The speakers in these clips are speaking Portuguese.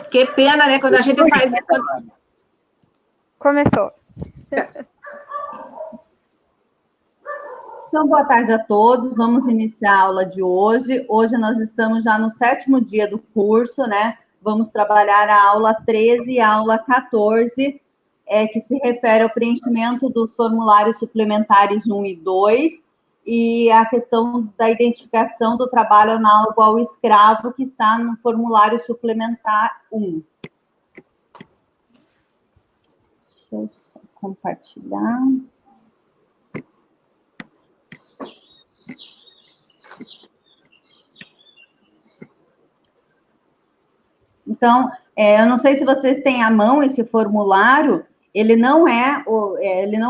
Que pena, né? Quando a gente faz isso. Começou. Então, boa tarde a todos. Vamos iniciar a aula de hoje. Hoje nós estamos já no 7º dia do curso, né? Vamos trabalhar a aula 13 e a aula 14, que se refere ao preenchimento dos formulários suplementares 1 e 2, e a questão da identificação do trabalho análogo ao escravo, que está no formulário suplementar 1. Deixa eu só compartilhar. Então, eu não sei se vocês têm à mão esse formulário, ele não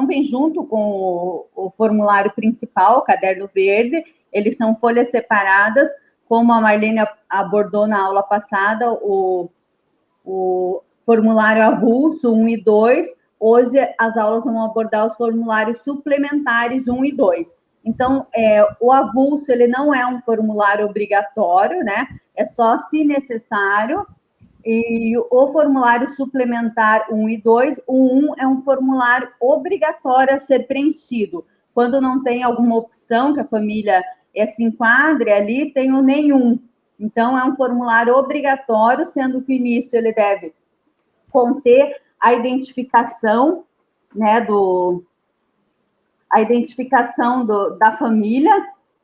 vem junto com o formulário principal, o caderno verde, eles são folhas separadas, como a Marlene abordou na aula passada, o formulário avulso 1 e 2, hoje as aulas vão abordar os formulários suplementares 1 e 2. Então, o avulso, ele não é um formulário obrigatório, né? É só se necessário. E o formulário suplementar 1 e 2, o 1 é um formulário obrigatório a ser preenchido. Quando não tem alguma opção que a família se enquadre ali, tem o nenhum. Então, é um formulário obrigatório, sendo que o início ele deve conter a identificação, né, a identificação da família.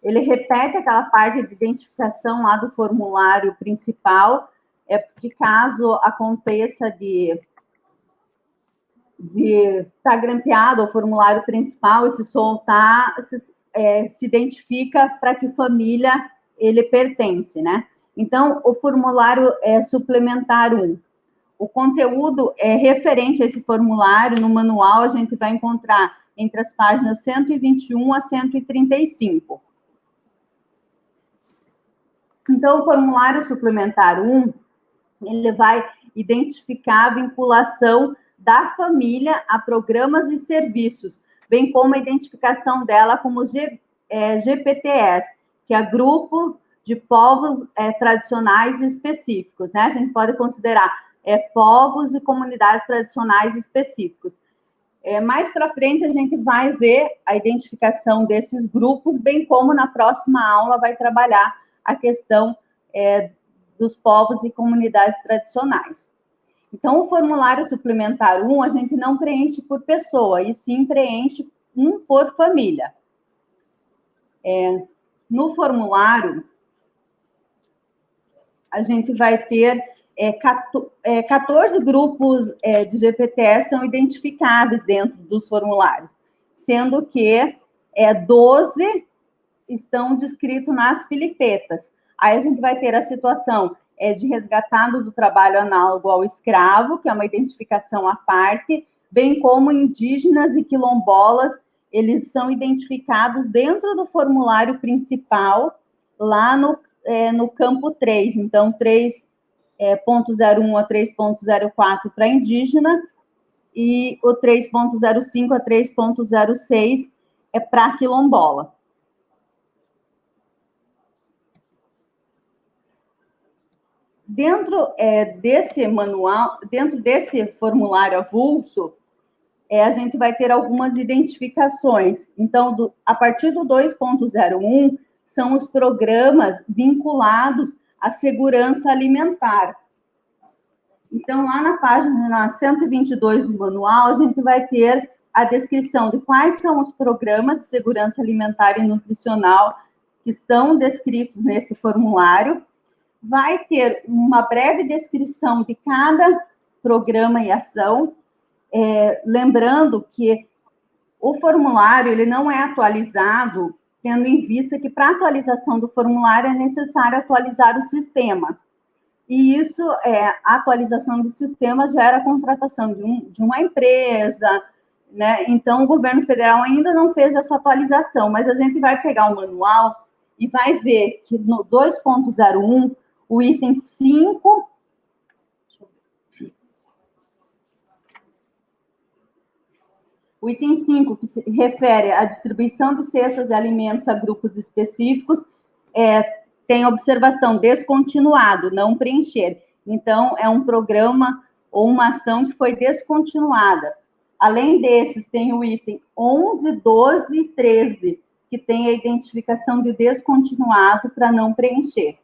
Ele repete aquela parte de identificação lá do formulário principal, porque caso aconteça de estar grampeado o formulário principal e se soltar, se identifica para que família ele pertence, né? Então, o formulário suplementar 1. O conteúdo referente a esse formulário, no manual, a gente vai encontrar entre as páginas 121 a 135. Então, o formulário suplementar 1, ele vai identificar a vinculação da família a programas e serviços, bem como a identificação dela como GPTS, que é Grupo de Povos Tradicionais Específicos, né? A gente pode considerar povos e comunidades tradicionais específicos. Mais para frente, a gente vai ver a identificação desses grupos, bem como na próxima aula vai trabalhar a questão dos povos e comunidades tradicionais. Então, o formulário suplementar 1, a gente não preenche por pessoa, e sim preenche um por família. No formulário, a gente vai ter 14 grupos de GPTS são identificados dentro dos formulários, sendo que 12 estão descritos nas filipetas. Aí a gente vai ter a situação de resgatado do trabalho análogo ao escravo, que é uma identificação à parte, bem como indígenas e quilombolas, eles são identificados dentro do formulário principal, lá no campo 3. Então, 3.01 a 3.04 para indígena, e o 3.05 a 3.06 é para quilombola. Dentro desse manual, dentro desse formulário avulso, a gente vai ter algumas identificações. Então, a partir do 2.01, são os programas vinculados à segurança alimentar. Então, lá na página 122 do manual, a gente vai ter a descrição de quais são os programas de segurança alimentar e nutricional que estão descritos nesse formulário. Vai ter uma breve descrição de cada programa e ação, lembrando que o formulário ele não é atualizado, tendo em vista que para atualização do formulário é necessário atualizar o sistema. E isso, a atualização do sistema gera a contratação de uma empresa, né? Então, o governo federal ainda não fez essa atualização, mas a gente vai pegar o manual e vai ver que no 2.01, o item 5, o item 5, que se refere à distribuição de cestas de alimentos a grupos específicos, tem observação descontinuado, não preencher. Então, é um programa ou uma ação que foi descontinuada. Além desses, tem o item 11, 12 e 13, que tem a identificação de descontinuado para não preencher.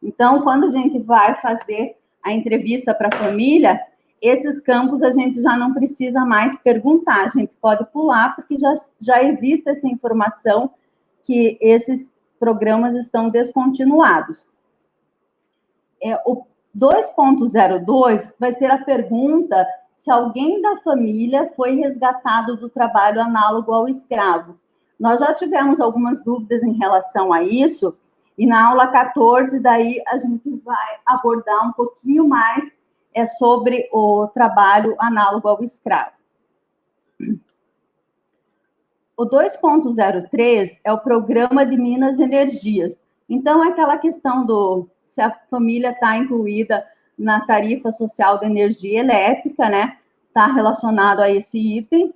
Então, quando a gente vai fazer a entrevista para a família, esses campos a gente já não precisa mais perguntar, a gente pode pular, porque já existe essa informação que esses programas estão descontinuados. O 2.02 vai ser a pergunta se alguém da família foi resgatado do trabalho análogo ao escravo. Nós já tivemos algumas dúvidas em relação a isso, e na aula 14, daí a gente vai abordar um pouquinho mais sobre o trabalho análogo ao escravo. O 2.03 é o Programa de Minas e Energias. Então, é aquela questão se a família está incluída na tarifa social de energia elétrica, né? Está relacionado a esse item.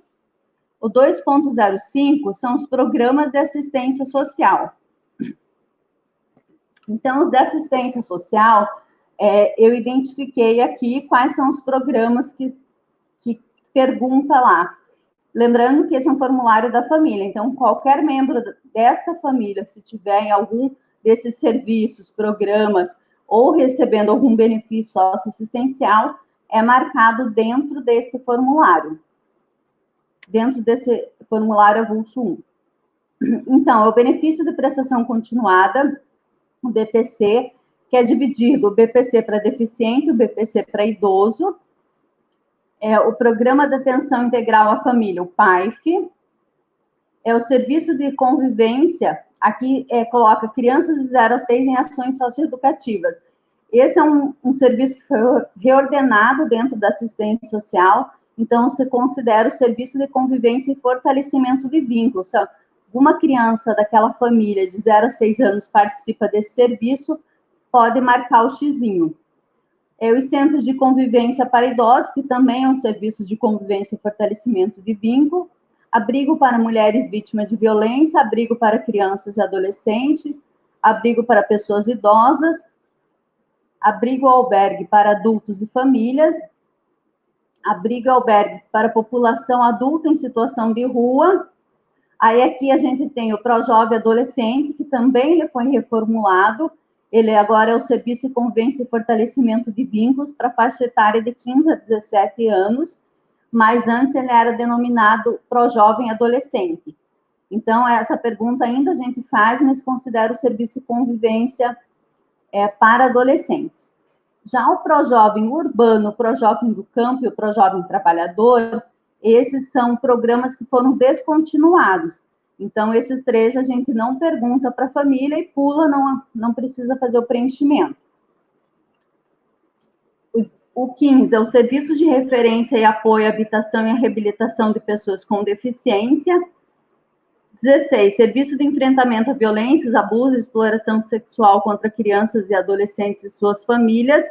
O 2.05 são os programas de assistência social. Então, os de assistência social, eu identifiquei aqui quais são os programas que pergunta lá. Lembrando que esse é um formulário da família, então qualquer membro desta família, se tiver em algum desses serviços, programas, ou recebendo algum benefício socioassistencial, é marcado dentro deste formulário. Dentro desse formulário avulso 1. Então, é o benefício de prestação continuada, o BPC, que é dividido o BPC para deficiente, o BPC para idoso, o Programa de Atenção Integral à Família, o PAIF, é o Serviço de Convivência, aqui coloca crianças de 0 a 6 em ações socioeducativas. Esse é um serviço que foi reordenado dentro da assistência social, então se considera o Serviço de Convivência e Fortalecimento de Vínculos. Se alguma criança daquela família de 0 a 6 anos participa desse serviço, pode marcar o xizinho. Os centros de convivência para idosos, que também é um serviço de convivência e fortalecimento de vínculo, abrigo para mulheres vítimas de violência, abrigo para crianças e adolescentes, abrigo para pessoas idosas, abrigo albergue para adultos e famílias, abrigo albergue para população adulta em situação de rua. Aí aqui a gente tem o Projovem Adolescente, que também ele foi reformulado. Ele agora é o Serviço de Convivência e Fortalecimento de Vínculos para faixa etária de 15 a 17 anos, mas antes ele era denominado Projovem Adolescente. Então, essa pergunta ainda a gente faz, mas considera o Serviço de Convivência para adolescentes. Já o Projovem Urbano, o Projovem do Campo e o Projovem Trabalhador, esses são programas que foram descontinuados. Então, esses 3 a gente não pergunta para a família e pula, não precisa fazer o preenchimento. O 15 é o Serviço de Referência e Apoio à Habitação e à Reabilitação de Pessoas com Deficiência. 16, Serviço de Enfrentamento a Violências, Abuso e Exploração Sexual contra Crianças e Adolescentes e Suas Famílias,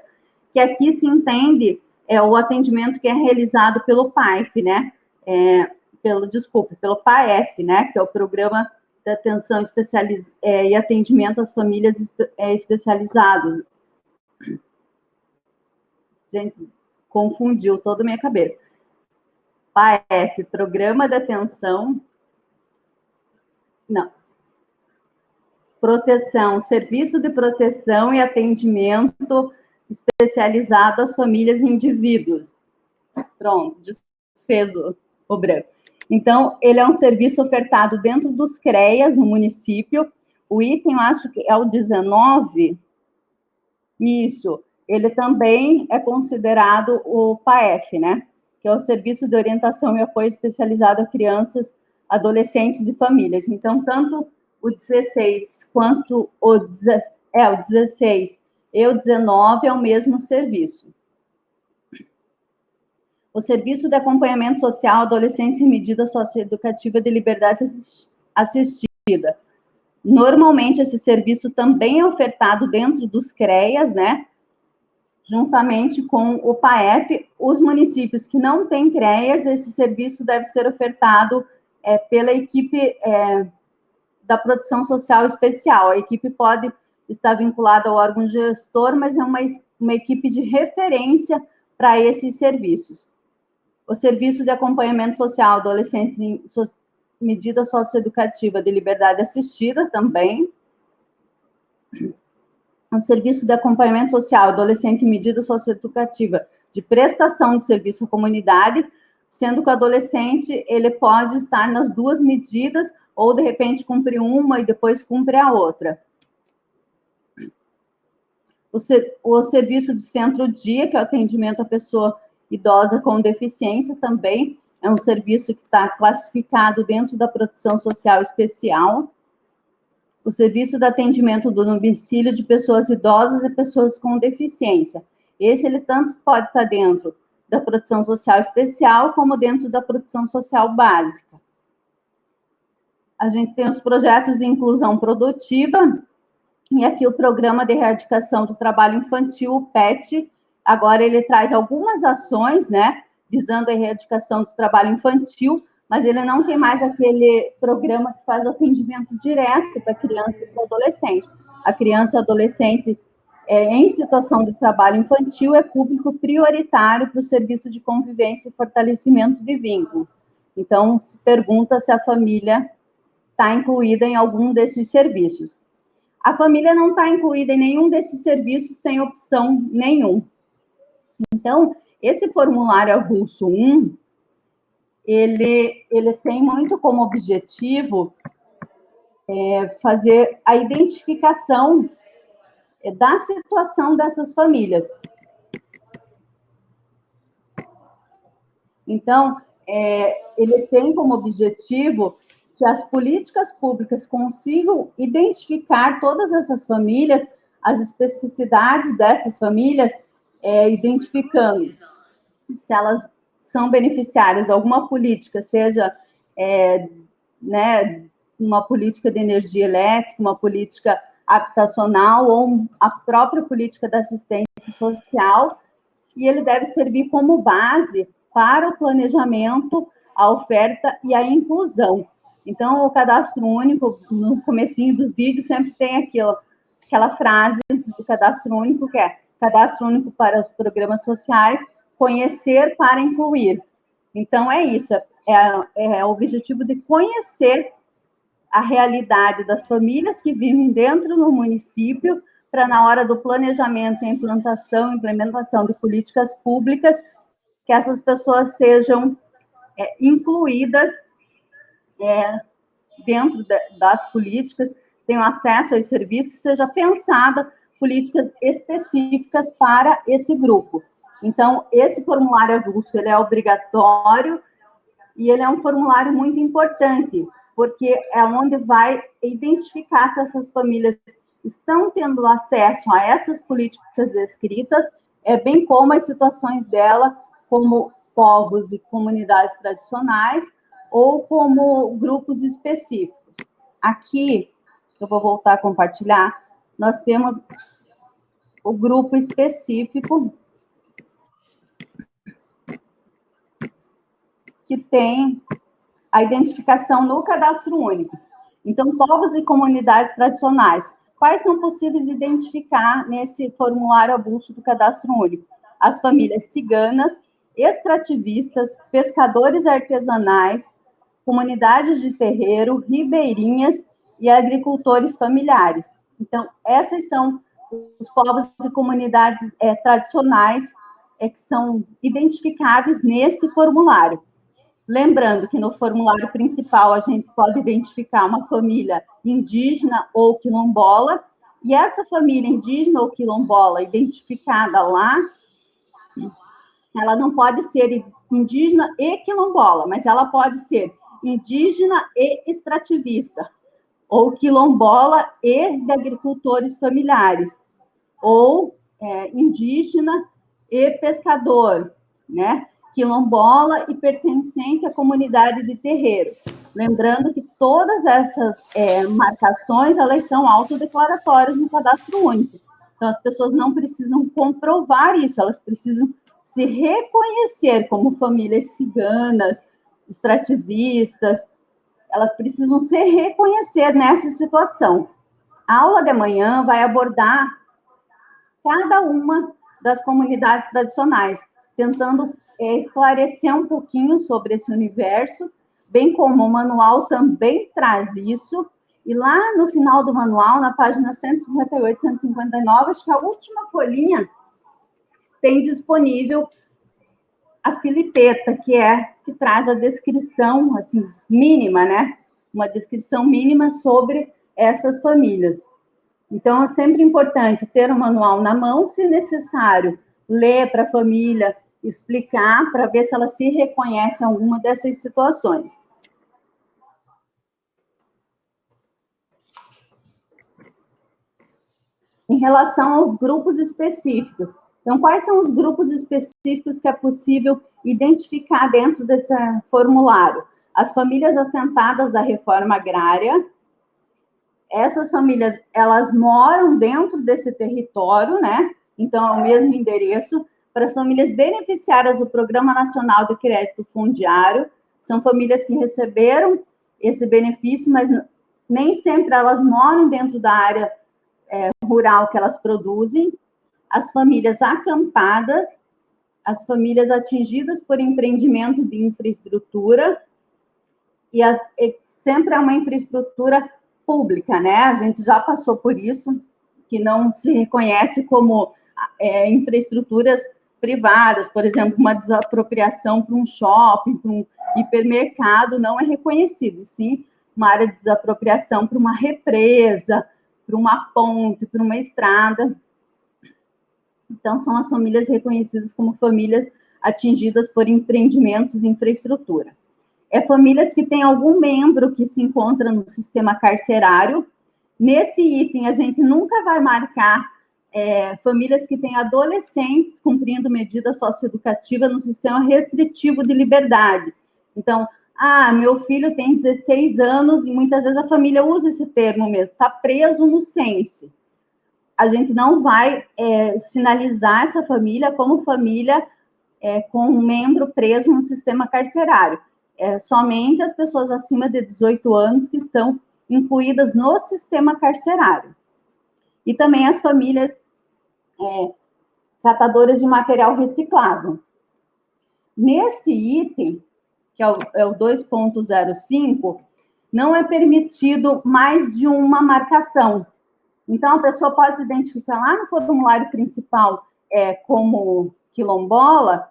que aqui se entende o atendimento que é realizado pelo PAIF, né? Pelo PAEF, né, que é o Programa de Atenção e Atendimento às Famílias Especializados. Gente, confundiu toda a minha cabeça. PAEF, Programa de Atenção... Não. Proteção, Serviço de Proteção e Atendimento Especializado às Famílias e Indivíduos. Pronto, desfez o branco. Então, ele é um serviço ofertado dentro dos CREAS, no município. O item, eu acho que é o 19. Isso. Ele também é considerado o PAEF, né? Que é o Serviço de Orientação e Apoio Especializado a Crianças, Adolescentes e Famílias. Então, tanto o 16 quanto o 16 e o 19 é o mesmo serviço. O Serviço de Acompanhamento Social, Adolescência e Medida Socioeducativa de Liberdade Assistida. Normalmente, esse serviço também é ofertado dentro dos CREAS, né? Juntamente com o PAEF. Os municípios que não têm CREAS, esse serviço deve ser ofertado pela equipe da Proteção Social Especial. A equipe pode estar vinculada ao órgão gestor, mas é uma uma equipe de referência para esses serviços. O Serviço de Acompanhamento Social Adolescentes em Medida Socioeducativa de Liberdade Assistida também. O Serviço de Acompanhamento Social Adolescente em Medida Socioeducativa de Prestação de Serviço à Comunidade, sendo que o adolescente, ele pode estar nas duas medidas, ou de repente cumpre uma e depois cumpre a outra. O serviço de centro-dia, que é o atendimento à pessoa idosa com deficiência, também é um serviço que está classificado dentro da proteção social especial. O serviço de atendimento do domicílio de pessoas idosas e pessoas com deficiência. Esse, ele tanto pode estar dentro da proteção social especial, como dentro da proteção social básica. A gente tem os projetos de inclusão produtiva, e aqui o Programa de Erradicação do Trabalho Infantil, o PET, agora ele traz algumas ações, né, visando a erradicação do trabalho infantil, mas ele não tem mais aquele programa que faz o atendimento direto para a criança e para o adolescente. A criança e o adolescente em situação de trabalho infantil é público prioritário para o serviço de convivência e fortalecimento de vínculo. Então, se pergunta se a família está incluída em algum desses serviços. A família não está incluída em nenhum desses serviços, tem opção nenhum. Então, esse formulário avulso 1, ele tem muito como objetivo fazer a identificação da situação dessas famílias. Então, ele tem como objetivo que as políticas públicas consigam identificar todas essas famílias, as especificidades dessas famílias, identificando se elas são beneficiárias de alguma política, seja né, uma política de energia elétrica, uma política habitacional ou a própria política da assistência social, e ele deve servir como base para o planejamento, a oferta e a inclusão. Então, o cadastro único, no comecinho dos vídeos, sempre tem aquela frase do cadastro único, que é cadastro único para os programas sociais, conhecer para incluir. Então, é isso, é o objetivo de conhecer a realidade das famílias que vivem dentro do município, para na hora do planejamento, implementação de políticas públicas, que essas pessoas sejam incluídas dentro das políticas, tenham acesso aos serviços, seja pensada políticas específicas para esse grupo. Então, esse formulário avulso, ele é obrigatório e ele é um formulário muito importante, porque é onde vai identificar se essas famílias estão tendo acesso a essas políticas descritas, bem como as situações dela, como povos e comunidades tradicionais, ou como grupos específicos. Aqui, eu vou voltar a compartilhar, nós temos o grupo específico, que tem a identificação no cadastro único. Então, povos e comunidades tradicionais, quais são possíveis identificar nesse formulário avulso do cadastro único? As famílias ciganas, extrativistas, pescadores artesanais, comunidades de terreiro, ribeirinhas e agricultores familiares. Então, esses são os povos e comunidades tradicionais que são identificáveis nesse formulário. Lembrando que no formulário principal a gente pode identificar uma família indígena ou quilombola, e essa família indígena ou quilombola identificada lá, ela não pode ser indígena e quilombola, mas ela pode ser indígena e extrativista, ou quilombola e de agricultores familiares, ou indígena e pescador, né? Quilombola e pertencente à comunidade de terreiro. Lembrando que todas essas marcações, elas são autodeclaratórias no cadastro único. Então, as pessoas não precisam comprovar isso, elas precisam se reconhecer como famílias ciganas, extrativistas, elas precisam se reconhecer nessa situação. A aula de amanhã vai abordar cada uma das comunidades tradicionais, tentando esclarecer um pouquinho sobre esse universo, bem como o manual também traz isso. E lá no final do manual, na página 158, 159, acho que a última folhinha, tem disponível a filipeta, que traz a descrição, assim, mínima, né? Uma descrição mínima sobre essas famílias. Então, é sempre importante ter o manual na mão, se necessário, ler para a família, explicar, para ver se ela se reconhece em alguma dessas situações. Em relação aos grupos específicos. Então, quais são os grupos específicos que é possível identificar dentro desse formulário? As famílias assentadas da reforma agrária. Essas famílias, elas moram dentro desse território, né? Então, é o mesmo endereço. Para as famílias beneficiárias do Programa Nacional de Crédito Fundiário, são famílias que receberam esse benefício, mas nem sempre elas moram dentro da área rural que elas produzem. As famílias acampadas, as famílias atingidas por empreendimento de infraestrutura, e sempre é uma infraestrutura pública, né? A gente já passou por isso, que não se reconhece como infraestruturas privadas, por exemplo, uma desapropriação para um shopping, para um hipermercado, não é reconhecido, sim, uma área de desapropriação para uma represa, para uma ponte, para uma estrada. Então, são as famílias reconhecidas como famílias atingidas por empreendimentos de infraestrutura. Famílias que têm algum membro que se encontra no sistema carcerário. Nesse item, a gente nunca vai marcar famílias que têm adolescentes cumprindo medida socioeducativa no sistema restritivo de liberdade. Então, meu filho tem 16 anos, e muitas vezes a família usa esse termo mesmo, está preso no Sense. A gente não vai sinalizar essa família como família com um membro preso no sistema carcerário. Somente as pessoas acima de 18 anos que estão incluídas no sistema carcerário. E também as famílias catadoras de material reciclado. Nesse item, que é o 2.05, não é permitido mais de uma marcação. Então, a pessoa pode se identificar lá no formulário principal como quilombola,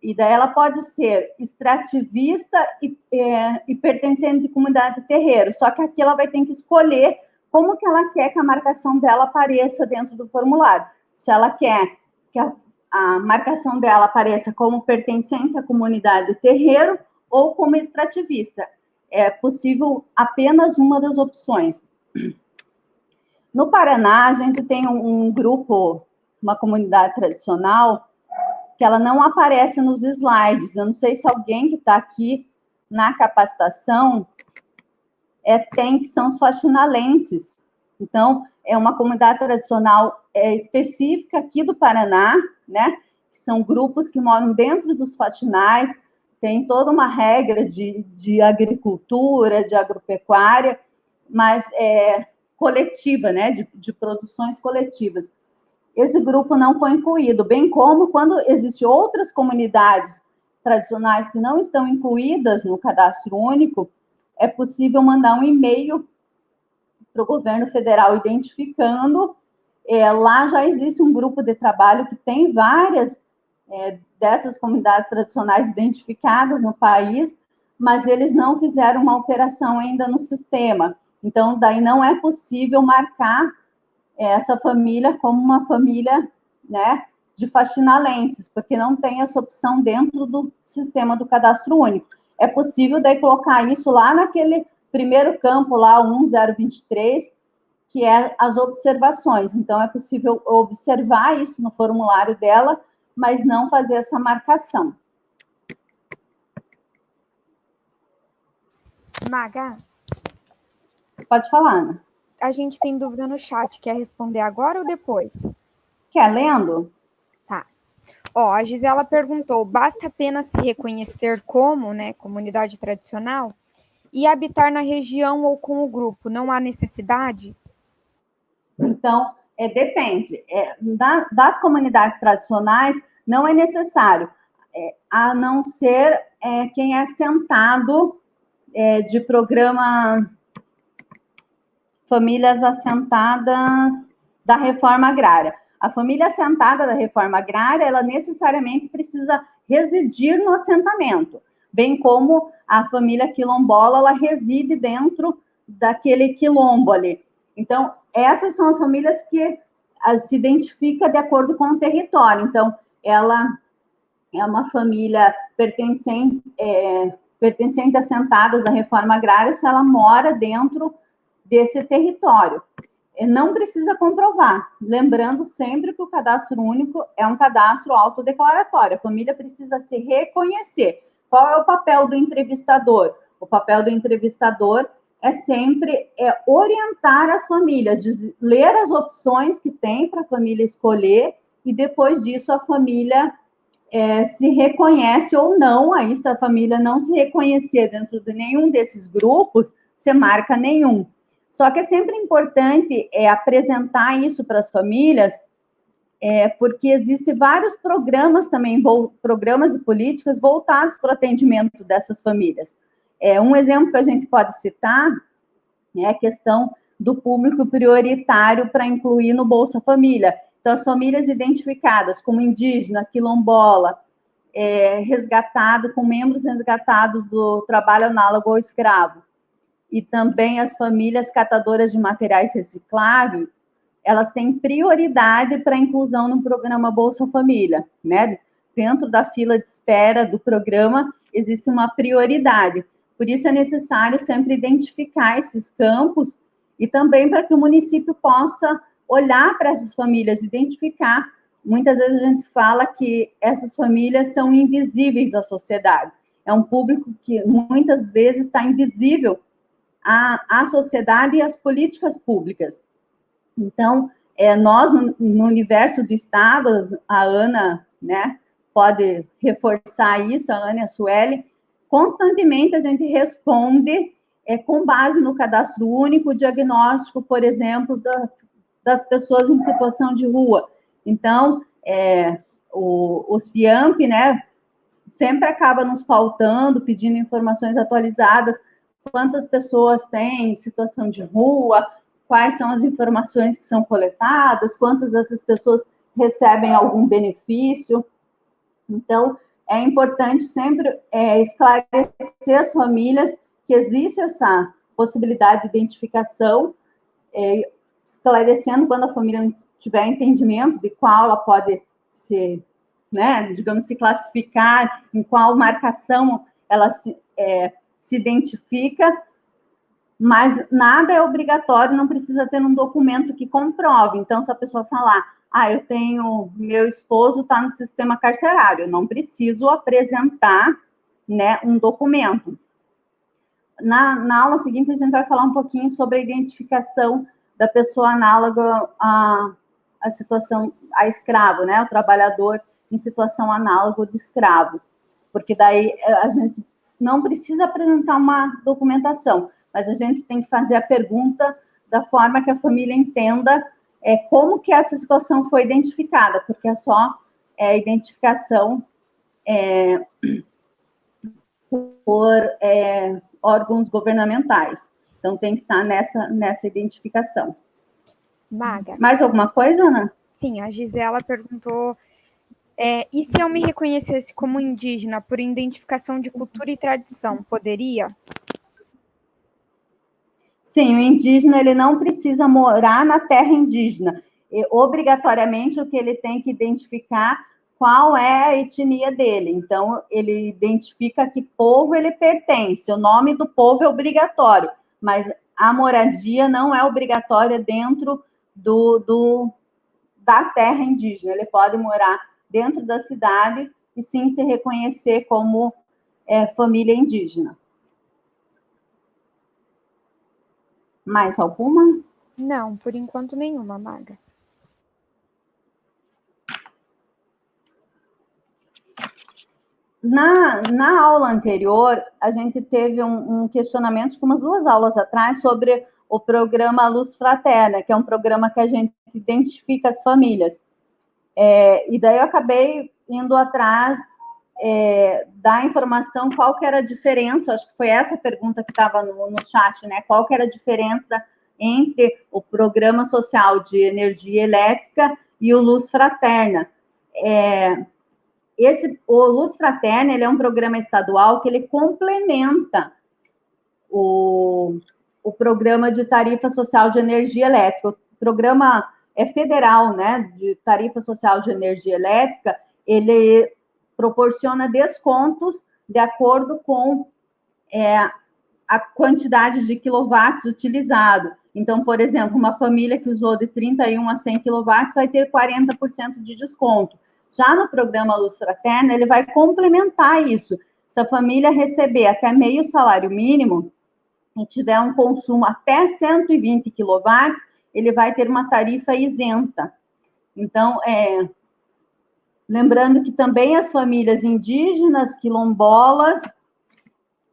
e daí ela pode ser extrativista e pertencente de comunidade de terreiro, só que aqui ela vai ter que escolher como que ela quer que a marcação dela apareça dentro do formulário. Se ela quer que a marcação dela apareça como pertencente à comunidade de terreiro ou como extrativista. É possível apenas uma das opções. No Paraná, a gente tem um grupo, uma comunidade tradicional, que ela não aparece nos slides. Eu não sei se alguém que está aqui na capacitação tem, que são os faxinalenses. Então, é uma comunidade tradicional específica aqui do Paraná, né? Que são grupos que moram dentro dos faxinais, tem toda uma regra de agricultura, de agropecuária, mas coletiva, né? De produções coletivas. Esse grupo não foi incluído, bem como quando existem outras comunidades tradicionais que não estão incluídas no cadastro único, é possível mandar um e-mail para o governo federal identificando. Lá já existe um grupo de trabalho que tem várias dessas comunidades tradicionais identificadas no país, mas eles não fizeram uma alteração ainda no sistema. Então, daí não é possível marcar essa família como uma família, né, de faxinalenses, porque não tem essa opção dentro do sistema do cadastro único. É possível daí colocar isso lá naquele primeiro campo, lá, 1023, que é as observações. Então, é possível observar isso no formulário dela, mas não fazer essa marcação. Maga? Pode falar, Ana. A gente tem dúvida no chat. Quer responder agora ou depois? Quer lendo? Tá. Ó, a Gisela perguntou, basta apenas se reconhecer como, né, comunidade tradicional e habitar na região ou com o grupo, não há necessidade? Então, Depende. Das comunidades tradicionais, não é necessário, a não ser quem é sentado de programa Famílias Assentadas da Reforma Agrária. A família assentada da Reforma Agrária, ela necessariamente precisa residir no assentamento, bem como a família quilombola, ela reside dentro daquele quilombo ali. Então, essas são as famílias que se identificam de acordo com o território. Então, ela é uma família pertencente assentadas da Reforma Agrária se ela mora dentro desse território. Não precisa comprovar, lembrando sempre que o cadastro único é um cadastro autodeclaratório, a família precisa se reconhecer. Qual é o papel do entrevistador? O papel do entrevistador é sempre orientar as famílias, ler as opções que tem para a família escolher, e depois disso a família se reconhece ou não. Aí, se a família não se reconhecer dentro de nenhum desses grupos, você marca nenhum. Só que é sempre importante apresentar isso para as famílias, porque existem vários programas também, programas e políticas voltados para o atendimento dessas famílias. Um exemplo que a gente pode citar é a questão do público prioritário para incluir no Bolsa Família. Então, as famílias identificadas como indígena, quilombola, com membros resgatados do trabalho análogo ao escravo, e também as famílias catadoras de materiais recicláveis, elas têm prioridade para inclusão no programa Bolsa Família, né? Dentro da fila de espera do programa, existe uma prioridade. Por isso é necessário sempre identificar esses campos e também para que o município possa olhar para essas famílias, identificar. Muitas vezes a gente fala que essas famílias são invisíveis à sociedade. É um público que muitas vezes está invisível à sociedade e às políticas públicas. Então, nós, no universo do Estado, a Ana, né, pode reforçar isso, a Ana e a Sueli, constantemente a gente responde com base no cadastro único, o diagnóstico, por exemplo, das pessoas em situação de rua. Então, o CIAMP, né, sempre acaba nos pautando, pedindo informações atualizadas, quantas pessoas têm em situação de rua, quais são as informações que são coletadas, quantas dessas pessoas recebem algum benefício. Então, é importante sempre esclarecer as famílias que existe essa possibilidade de identificação, esclarecendo quando a família não tiver entendimento de qual ela pode se, né, digamos, se classificar, em qual marcação ela se identifica, mas nada é obrigatório, não precisa ter um documento que comprove. Então, se a pessoa falar, eu tenho, meu esposo está no sistema carcerário, eu não preciso apresentar, né, um documento. Na aula seguinte, a gente vai falar um pouquinho sobre a identificação da pessoa análoga à situação, a escravo, né, o trabalhador em situação análoga de escravo, porque daí a gente não precisa apresentar uma documentação, mas a gente tem que fazer a pergunta da forma que a família entenda como que essa situação foi identificada, porque é só identificação por órgãos governamentais. Então, tem que estar nessa identificação. Maga. Mais alguma coisa, Ana? Sim, a Gisela perguntou, e se eu me reconhecesse como indígena por identificação de cultura e tradição, poderia? Sim, o indígena, ele não precisa morar na terra indígena. Obrigatoriamente, o que ele tem que identificar qual é a etnia dele. Então, ele identifica a que povo ele pertence. O nome do povo é obrigatório, mas a moradia não é obrigatória dentro da terra indígena. Ele pode morar dentro da cidade e sim se reconhecer como família indígena. Mais alguma? Não, por enquanto nenhuma, Maga. Na aula anterior, a gente teve um questionamento, como umas 2 aulas atrás, sobre o programa Luz Fraterna, que é um programa que a gente identifica as famílias. E daí eu acabei indo atrás da informação, qual que era a diferença, acho que foi essa pergunta que estava no chat, né? Qual que era a diferença entre o Programa Social de Energia Elétrica e o Luz Fraterna. O Luz Fraterna, ele é um programa estadual que ele complementa o programa de tarifa social de energia elétrica. O programa federal, né, de tarifa social de energia elétrica, ele proporciona descontos de acordo com a quantidade de quilowatts utilizado. Então, por exemplo, uma família que usou de 31 a 100 quilowatts vai ter 40% de desconto. Já no programa Luz Fraterna, ele vai complementar isso. Se a família receber até meio salário mínimo e tiver um consumo até 120 quilowatts, ele vai ter uma tarifa isenta. Então, lembrando que também as famílias indígenas, quilombolas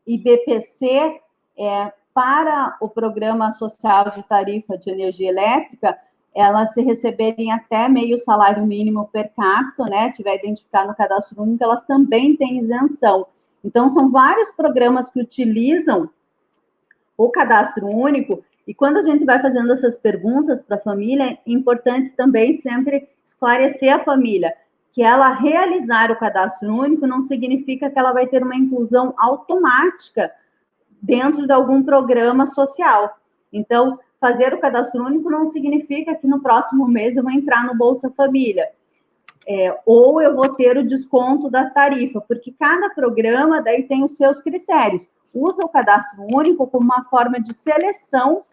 e BPC, para o Programa Social de Tarifa de Energia Elétrica, elas se receberem até meio salário mínimo per capita, né, tiver identificado no cadastro único, elas também têm isenção. Então, são vários programas que utilizam o cadastro único, e quando a gente vai fazendo essas perguntas para a família, é importante também sempre esclarecer a família que ela realizar o cadastro único não significa que ela vai ter uma inclusão automática dentro de algum programa social. Então, fazer o cadastro único não significa que no próximo mês eu vou entrar no Bolsa Família, ou eu vou ter o desconto da tarifa, porque cada programa daí tem os seus critérios. Usa o cadastro único como uma forma de seleção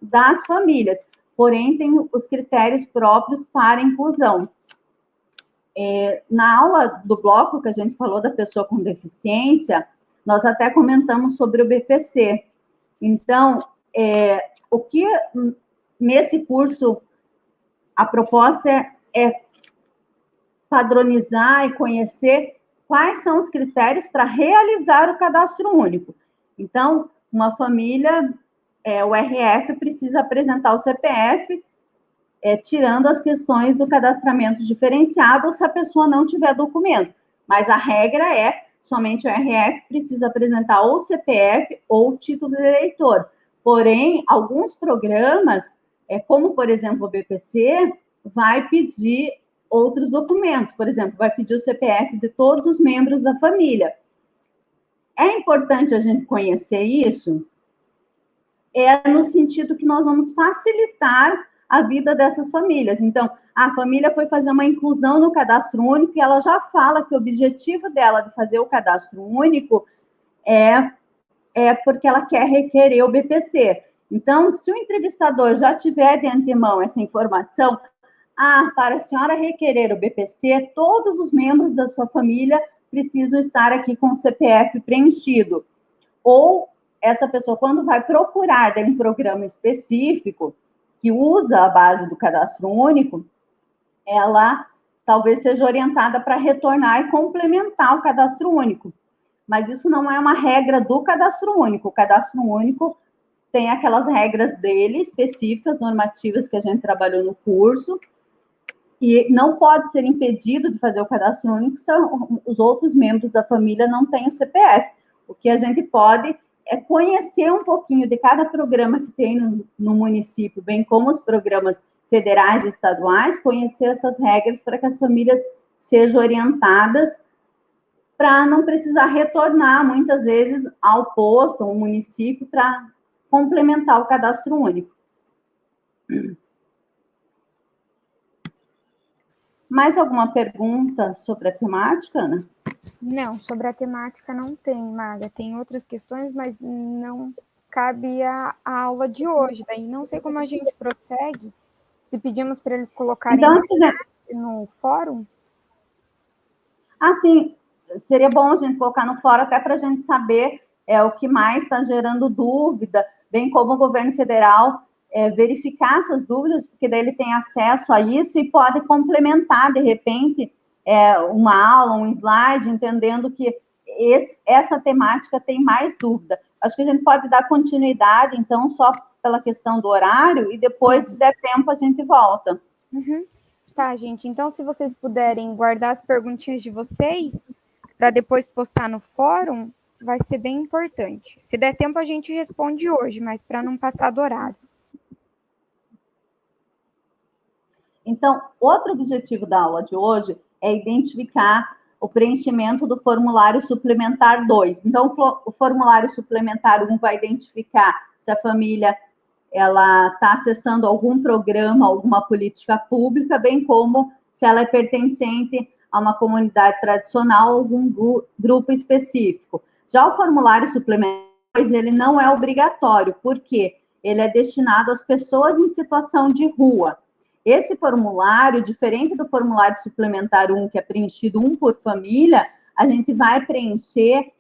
das famílias, porém tem os critérios próprios para inclusão. Na aula do bloco que a gente falou da pessoa com deficiência, nós até comentamos sobre o BPC. Então, o que nesse curso a proposta é padronizar e conhecer quais são os critérios para realizar o cadastro único. Então, uma família, o RF precisa apresentar o CPF, tirando as questões do cadastramento diferenciado, se a pessoa não tiver documento. Mas a regra somente o RF precisa apresentar ou o CPF ou o título de eleitor. Porém, alguns programas, como, por exemplo, o BPC, vai pedir outros documentos. Por exemplo, vai pedir o CPF de todos os membros da família. É importante a gente conhecer isso, no sentido que nós vamos facilitar a vida dessas famílias. Então, a família foi fazer uma inclusão no cadastro único e ela já fala que o objetivo dela de fazer o cadastro único é porque ela quer requerer o BPC. Então, se o entrevistador já tiver de antemão essa informação, para a senhora requerer o BPC, todos os membros da sua família precisam estar aqui com o CPF preenchido. Ou essa pessoa, quando vai procurar de um programa específico, que usa a base do cadastro único, ela talvez seja orientada para retornar e complementar o cadastro único. Mas isso não é uma regra do cadastro único. O cadastro único tem aquelas regras dele, específicas, normativas, que a gente trabalhou no curso, e não pode ser impedido de fazer o cadastro único se os outros membros da família não têm o CPF. O que a gente pode é conhecer um pouquinho de cada programa que tem no município, bem como os programas federais e estaduais, conhecer essas regras para que as famílias sejam orientadas para não precisar retornar, muitas vezes, ao posto, ao município, para complementar o cadastro único. Mais alguma pergunta sobre a temática, Ana? Não, sobre a temática não tem, Maga. Tem outras questões, mas não cabe a aula de hoje. Daí não sei como a gente prossegue, se pedimos para eles colocarem então, se quiser... no fórum. Sim, seria bom a gente colocar no fórum, até para a gente saber o que mais está gerando dúvida, bem como o governo federal verificar essas dúvidas, porque daí ele tem acesso a isso e pode complementar, de repente, uma aula, um slide, entendendo que essa temática tem mais dúvida. Acho que a gente pode dar continuidade, então, só pela questão do horário, e depois, se der tempo, a gente volta. Uhum. Tá, gente. Então, se vocês puderem guardar as perguntinhas de vocês para depois postar no fórum, vai ser bem importante. Se der tempo, a gente responde hoje, mas para não passar do horário. Então, outro objetivo da aula de hoje é identificar o preenchimento do formulário suplementar 2. Então, o formulário suplementar 1 vai identificar se a família ela está acessando algum programa, alguma política pública, bem como se ela é pertencente a uma comunidade tradicional, algum grupo específico. Já o formulário suplementar 2, ele não é obrigatório, porque ele é destinado às pessoas em situação de rua. Esse formulário, diferente do formulário suplementar 1, que é preenchido um por família, a gente vai preencher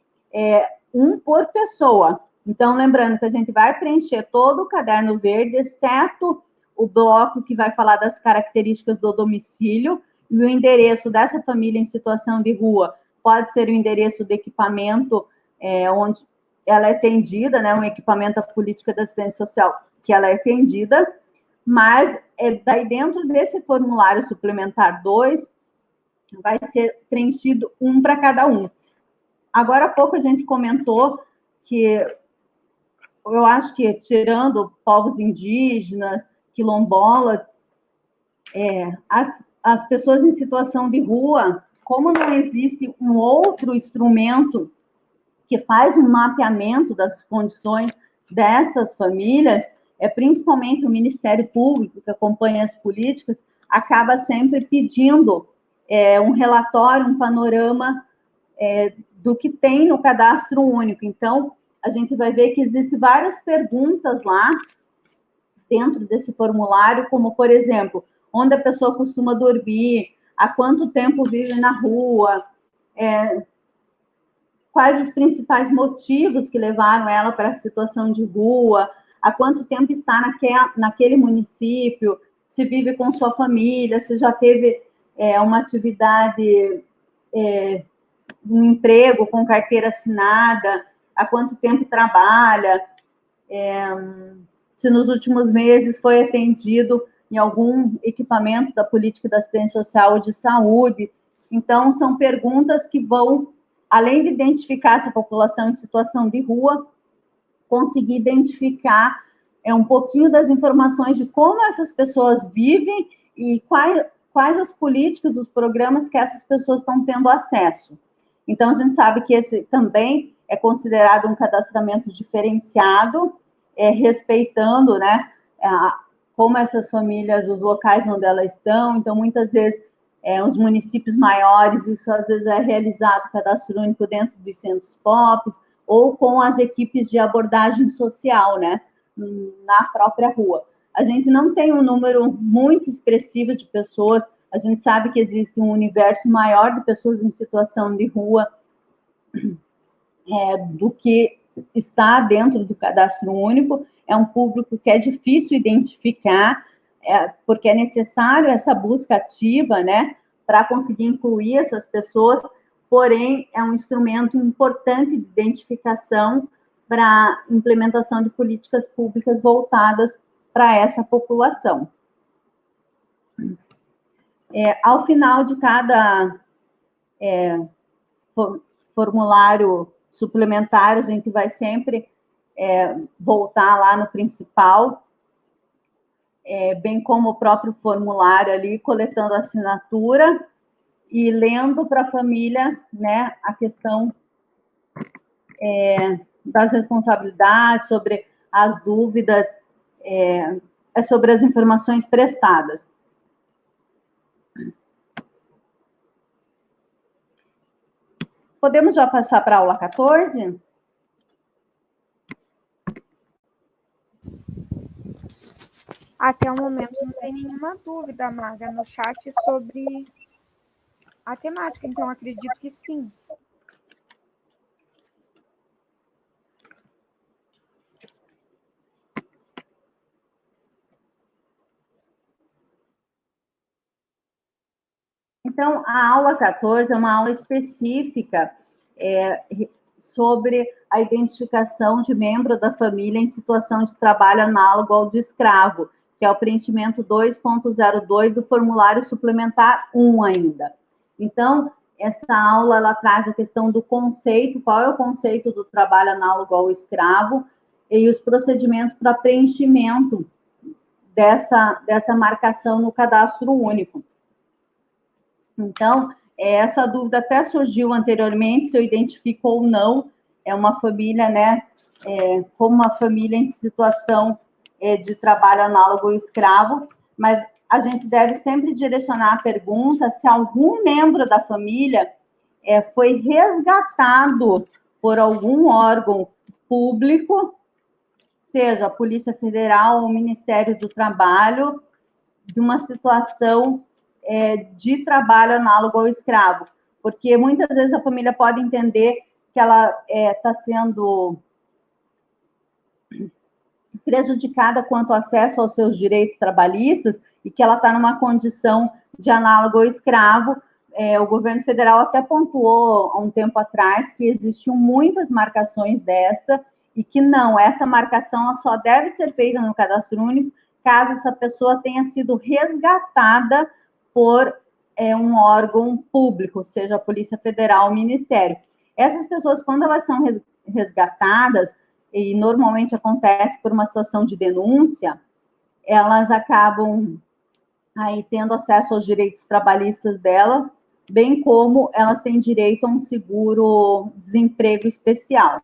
um por pessoa. Então, lembrando que a gente vai preencher todo o caderno verde, exceto o bloco que vai falar das características do domicílio, e o endereço dessa família em situação de rua pode ser o endereço do equipamento onde ela é atendida, né, um equipamento da política de assistência social que ela é atendida, mas daí dentro desse formulário suplementar 2, vai ser preenchido um para cada um. Agora há pouco a gente comentou que, eu acho que tirando povos indígenas, quilombolas, as pessoas em situação de rua, como não existe um outro instrumento que faz um mapeamento das condições dessas famílias, principalmente o Ministério Público, que acompanha as políticas, acaba sempre pedindo um relatório, um panorama do que tem no cadastro único. Então, a gente vai ver que existem várias perguntas lá dentro desse formulário, como, por exemplo, onde a pessoa costuma dormir, há quanto tempo vive na rua, quais os principais motivos que levaram ela para a situação de rua, há quanto tempo está naquele município, se vive com sua família, se já teve uma atividade, um emprego com carteira assinada, há quanto tempo trabalha, se nos últimos meses foi atendido em algum equipamento da política da assistência social ou de saúde. Então, são perguntas que vão, além de identificar essa população em situação de rua, conseguir identificar um pouquinho das informações de como essas pessoas vivem e quais as políticas, os programas que essas pessoas estão tendo acesso. Então, a gente sabe que esse também é considerado um cadastramento diferenciado, respeitando, né, como essas famílias, os locais onde elas estão. Então, muitas vezes, os municípios maiores, isso às vezes é realizado cadastro único dentro dos centros POPs, ou com as equipes de abordagem social, né, na própria rua. A gente não tem um número muito expressivo de pessoas, a gente sabe que existe um universo maior de pessoas em situação de rua do que está dentro do cadastro único. É um público que é difícil identificar, porque é necessário essa busca ativa, né, para conseguir incluir essas pessoas, porém, é um instrumento importante de identificação para a implementação de políticas públicas voltadas para essa população. Ao final de cada formulário suplementar, a gente vai sempre voltar lá no principal, bem como o próprio formulário ali, coletando a assinatura e lendo para a família, né, a questão das responsabilidades, sobre as dúvidas, sobre as informações prestadas. Podemos já passar para a aula 14? Até o momento não tem nenhuma dúvida, Maga, no chat sobre a temática, então acredito que sim. Então, a aula 14 é uma aula específica sobre a identificação de membro da família em situação de trabalho análogo ao do escravo, que é o preenchimento 2.02 do formulário suplementar 1 ainda. Então, essa aula, ela traz a questão do conceito, qual é o conceito do trabalho análogo ao escravo, e os procedimentos para preenchimento dessa marcação no cadastro único. Então, essa dúvida até surgiu anteriormente, se eu identifico ou não, é uma família, né, como uma família em situação de trabalho análogo ao escravo, mas a gente deve sempre direcionar a pergunta se algum membro da família foi resgatado por algum órgão público, seja a Polícia Federal ou o Ministério do Trabalho, de uma situação de trabalho análogo ao escravo. Porque muitas vezes a família pode entender que ela está sendo prejudicada quanto ao acesso aos seus direitos trabalhistas e que ela está numa condição de análogo ao escravo. O governo federal até pontuou há um tempo atrás que existiam muitas marcações desta e que não, essa marcação ela só deve ser feita no cadastro único caso essa pessoa tenha sido resgatada por um órgão público, seja a Polícia Federal ou o Ministério. Essas pessoas, quando elas são resgatadas, e normalmente acontece por uma situação de denúncia, elas acabam aí tendo acesso aos direitos trabalhistas dela, bem como elas têm direito a um seguro-desemprego especial.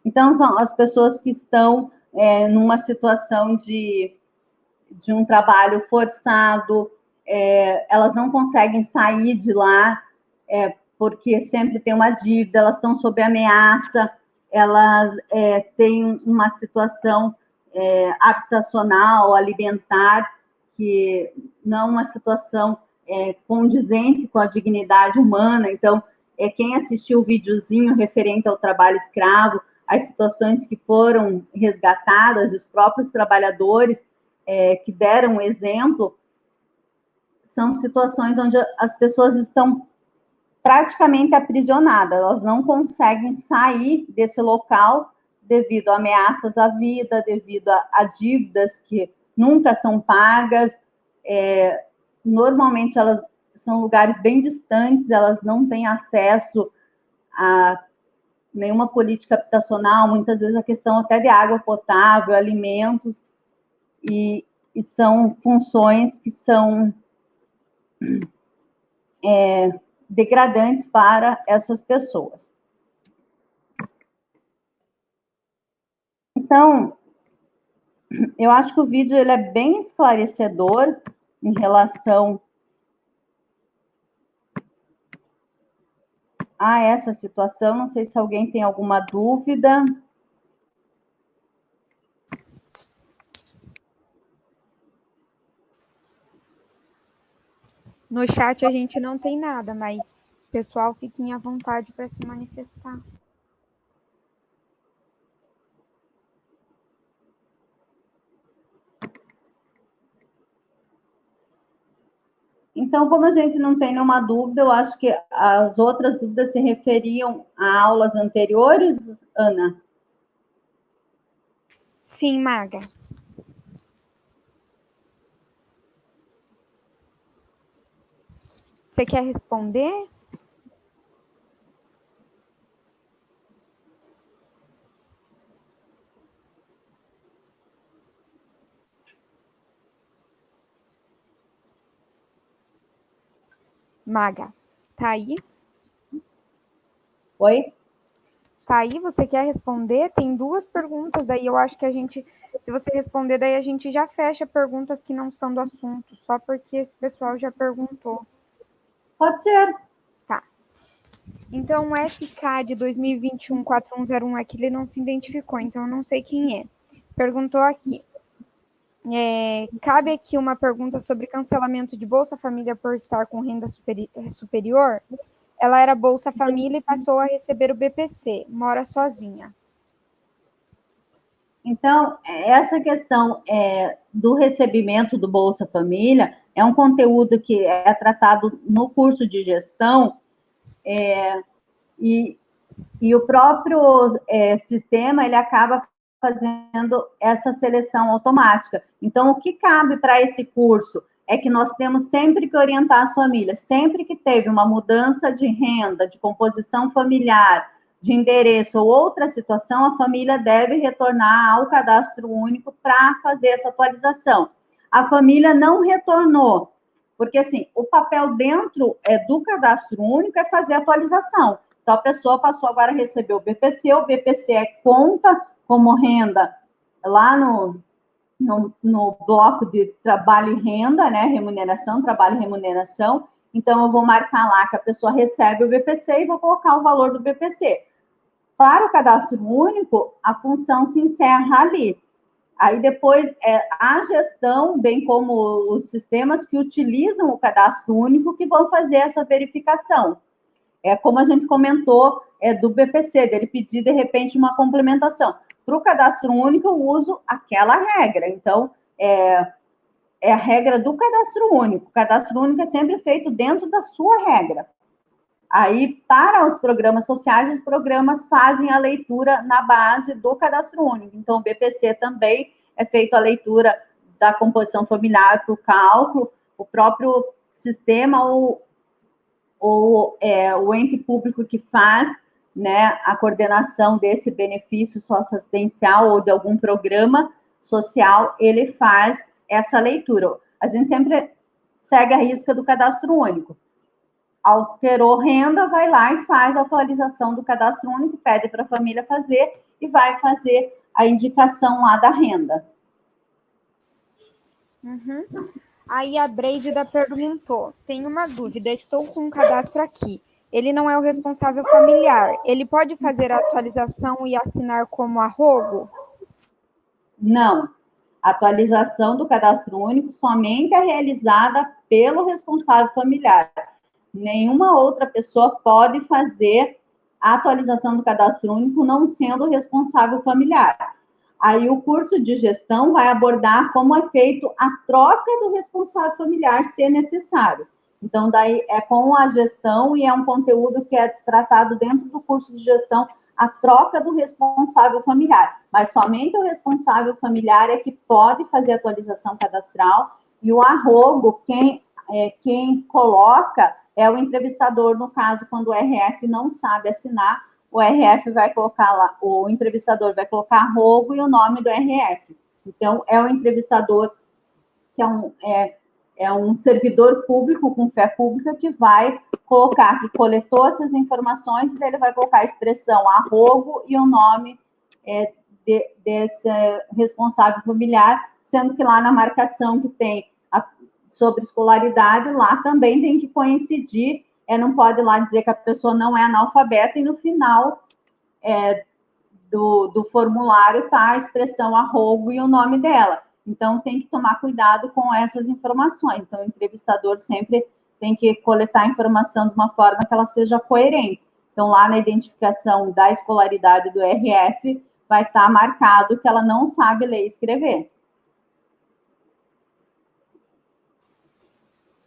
Então, são as pessoas que estão numa situação de um trabalho forçado, elas não conseguem sair de lá, porque sempre tem uma dívida, elas estão sob ameaça, elas têm uma situação habitacional, alimentar, que não é uma situação condizente com a dignidade humana. Então, quem assistiu o videozinho referente ao trabalho escravo, as situações que foram resgatadas, os próprios trabalhadores que deram exemplo, são situações onde as pessoas estão praticamente aprisionadas, elas não conseguem sair desse local devido a ameaças à vida, devido a dívidas que nunca são pagas, normalmente elas são lugares bem distantes, elas não têm acesso a nenhuma política habitacional, muitas vezes a questão até de água potável, alimentos, e são funções que são degradantes para essas pessoas. Então, eu acho que o vídeo ele é bem esclarecedor em relação a essa situação. Não sei se alguém tem alguma dúvida. No chat a gente não tem nada, mas pessoal, fiquem à vontade para se manifestar. Então, como a gente não tem nenhuma dúvida, eu acho que as outras dúvidas se referiam a aulas anteriores, Ana? Sim, Maga. Você quer responder? Maga, tá aí? Oi? Tá aí? Você quer responder? Tem duas perguntas, daí eu acho que a gente, se você responder, daí a gente já fecha perguntas que não são do assunto, só porque esse pessoal já perguntou. Pode ser. Tá. Então, o FK de 2021-4101 aqui, ele não se identificou, então eu não sei quem é. Perguntou aqui. Cabe aqui uma pergunta sobre cancelamento de Bolsa Família por estar com renda superior? Ela era Bolsa Família e passou a receber o BPC, mora sozinha. Então, essa questão do recebimento do Bolsa Família é um conteúdo que é tratado no curso de gestão, e o próprio sistema, ele acaba fazendo essa seleção automática. Então, o que cabe para esse curso é que nós temos sempre que orientar as famílias, sempre que teve uma mudança de renda, de composição familiar, de endereço ou outra situação, a família deve retornar ao cadastro único para fazer essa atualização. A família não retornou, porque assim, o papel dentro do cadastro único é fazer a atualização. Então, a pessoa passou agora a receber o BPC conta como renda lá no bloco de trabalho e renda, né, remuneração, trabalho e remuneração. Então, eu vou marcar lá que a pessoa recebe o BPC e vou colocar o valor do BPC. Para o cadastro único, a função se encerra ali. Aí depois, a gestão, bem como os sistemas que utilizam o cadastro único, que vão fazer essa verificação. Como a gente comentou, do BPC, dele pedir, de repente, uma complementação. Para o cadastro único, eu uso aquela regra. Então, é a regra do cadastro único. O cadastro único é sempre feito dentro da sua regra. Aí, para os programas sociais, os programas fazem a leitura na base do cadastro único. Então, o BPC também é feito a leitura da composição familiar para o cálculo, o próprio sistema ou o ente público que faz, né, a coordenação desse benefício socioassistencial ou de algum programa social, ele faz essa leitura. A gente sempre segue a risca do cadastro único. Alterou renda, vai lá e faz a atualização do cadastro único, pede para a família fazer e vai fazer a indicação lá da renda. Uhum. Aí a Breidida perguntou, tem uma dúvida, estou com um cadastro aqui, ele não é o responsável familiar, ele pode fazer a atualização e assinar como arrogo? Não, a atualização do cadastro único somente é realizada pelo responsável familiar. Nenhuma outra pessoa pode fazer a atualização do cadastro único não sendo o responsável familiar. Aí o curso de gestão vai abordar como é feito a troca do responsável familiar, se necessário. Então, daí é com a gestão e é um conteúdo que é tratado dentro do curso de gestão, a troca do responsável familiar. Mas somente o responsável familiar é que pode fazer a atualização cadastral e o arrogo, quem coloca é o entrevistador, no caso, quando o RF não sabe assinar, o RF vai colocar lá, o entrevistador vai colocar arrogo e o nome do RF. Então, é o entrevistador, que é um servidor público, com fé pública, que vai colocar, que coletou essas informações, e ele vai colocar a expressão arrogo e o nome desse responsável familiar, sendo que lá na marcação que tem sobre escolaridade, lá também tem que coincidir, não pode lá dizer que a pessoa não é analfabeta e no final do formulário está a expressão arrogo e o nome dela. Então, tem que tomar cuidado com essas informações. Então, o entrevistador sempre tem que coletar a informação de uma forma que ela seja coerente. Então, lá na identificação da escolaridade do RF, vai estar marcado que ela não sabe ler e escrever.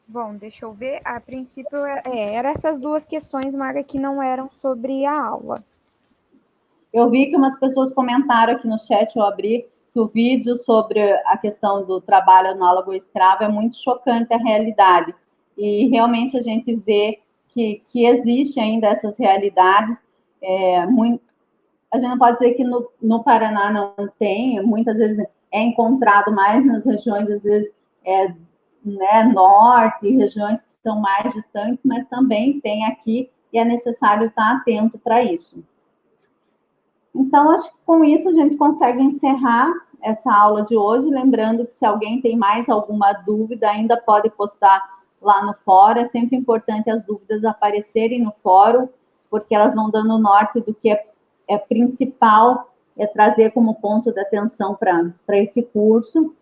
Bom, deixa eu ver. A princípio, eram essas duas questões, Maga, que não eram sobre a aula. Eu vi que umas pessoas comentaram aqui no chat, eu abri, que o vídeo sobre a questão do trabalho análogo escravo é muito chocante a realidade. E realmente a gente vê que existe ainda essas realidades. A gente não pode dizer que no Paraná não tem, muitas vezes é encontrado mais nas regiões, às vezes, norte, regiões que são mais distantes, mas também tem aqui e é necessário estar atento para isso. Então, acho que com isso a gente consegue encerrar essa aula de hoje, lembrando que se alguém tem mais alguma dúvida, ainda pode postar lá no fórum. É sempre importante as dúvidas aparecerem no fórum, porque elas vão dando norte do que é principal, trazer como ponto de atenção para esse curso.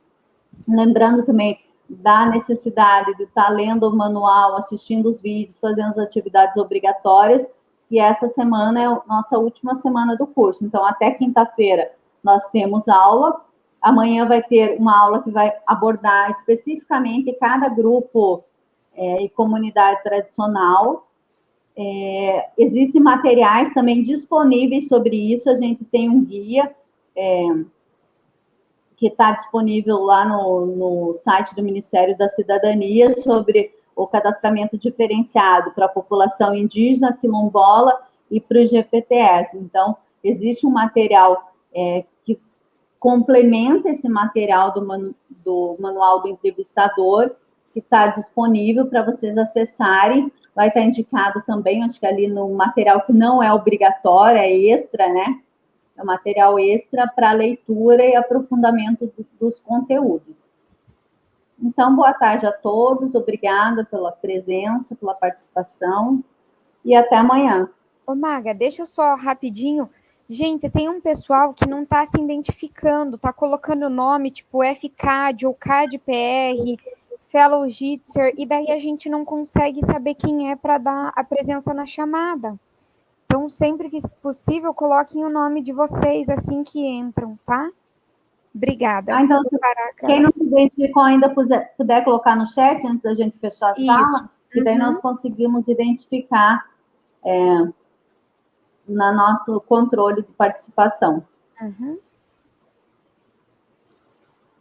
Lembrando também da necessidade de estar lendo o manual, assistindo os vídeos, fazendo as atividades obrigatórias, e essa semana é a nossa última semana do curso. Então, até quinta-feira nós temos aula, Amanhã vai ter uma aula que vai abordar especificamente cada grupo e comunidade tradicional. Existem materiais também disponíveis sobre isso. A gente tem um guia que está disponível lá no site do Ministério da Cidadania sobre o cadastramento diferenciado para a população indígena, quilombola e para os GPTS. Então, existe um material que complementa esse material do Manual do Entrevistador, que está disponível para vocês acessarem. Vai estar indicado também, acho que ali no material que não é obrigatório, é extra, né? É um material extra para leitura e aprofundamento dos conteúdos. Então, boa tarde a todos, obrigada pela presença, pela participação, e até amanhã. Ô, Maga, deixa eu só rapidinho. Gente, tem um pessoal que não está se identificando, está colocando o nome tipo FCAD ou CAD-PR, Fellow Jitzer, e daí a gente não consegue saber quem é para dar a presença na chamada. Então, sempre que possível, coloquem o nome de vocês assim que entram, tá? Obrigada. Então, quem não se identificou ainda puder colocar no chat antes da gente fechar a sala, e daí nós conseguimos identificar no nosso controle de participação.